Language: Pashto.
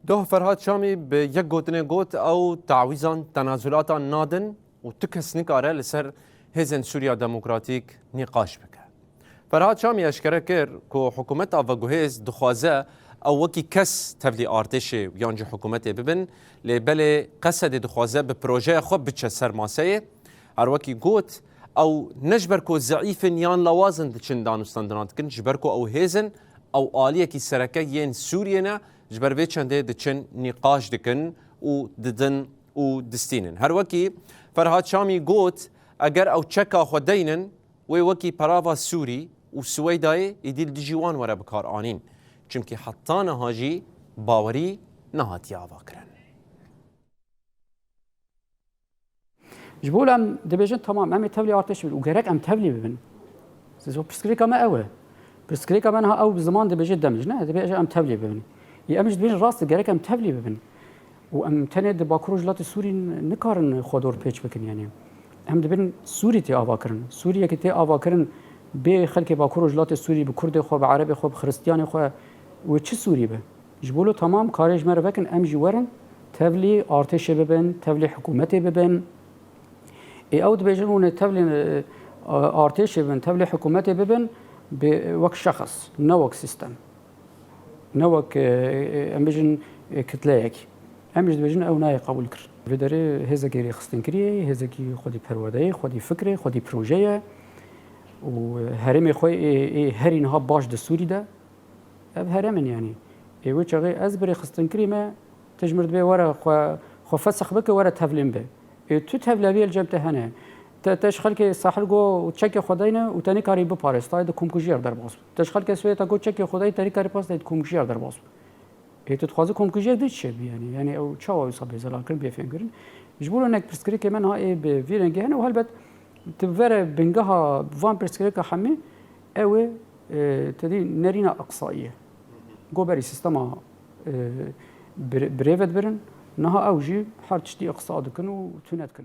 ده فرهاد شامي بيك گوتنه گوت او تعويزان تنازلات نادن و تكس نكاره لسر هزن سوريا ديمقراطيك نقاش بك. فرهاد شامي اشكره كر كو حكومت افاگوهز دخوازه او وكي كس تبلي ارتشي يانجي حكومتي ببن لبلي قصد دخوازه ببروجه خب بچه سر ماسيه هر وكي گوت او نجبركو ضعيفن يان لوازن دچن دانستاندنات كن جبركو او هزن او آليه كي سركه ين سورينا جبر بي چنده دچن نقاش دكن و ددن و دستينن هر وكي فرهاد شامي گوت اگر او چكا خودينن وي وكي براوا سوري و سويداي يديل دجيوان ورا بكار آنين چونكي حطانا هاجي باوري نهات ياوا كرن جبول ام دبيجن تمام ام تبلي ارتش و غيرك ام تبلي ببن زو بسكريكا ما اوه بسكريكا منها او بزمان دبيجن دمج نه دبيجن ام تبلي ببن يا امش دبيجن راست غيرك ام تبلي ببن و ام تنه د باكروجلات سوري نكارن خودور بيچ بكن يعني هم دبن سوري تي اوا كرن سوريا كي تي اوا كرن به خلق باكروجلات سوري بكرد خو بعربي خو خريستياني خو و چه سوري به جبولو تمام كارج مر بكن ام جورن تبلي ارتش ببن تبلي حكومتي ببن او دبيجن تبلي ارتش ببن تبلي حكومتي ببن بوك شخص نوك سيستم نوك امبيجن كتلايك امش دبيجن او ناي قبول كر فيدري هزكي خستن كري هزكي خدي پرورداي خدي فكري خدي بروجيه و هرمي خوي هري نها باش دستوري ده اب هرمن يعني و چغي از بري خستن كري ما تجمرد به ورا خو فسخ بك ورا تفلم به تو تفلوي الجبت هنا تشخل كي ساحل جو تشكي خدينا وتاني كاري بباريس تايد كومكوجير در باس تشخل كي سويتا جو تشكي خداي تاني كاري باس تايد كومكوجير در باس تتخوازي كومكوجير ديت شي يعني او تشاو يصاب زلا كن بيفنجرن جبولو انك برسكري كمان هاي بفيرنج هنا وهلبت تفر بنجها فان برسكري كحمي او تدي نرينا اقصائيه جو بري سيستما بريفت برن نها اوجي حرتشتي اقصاد كن وتونات كن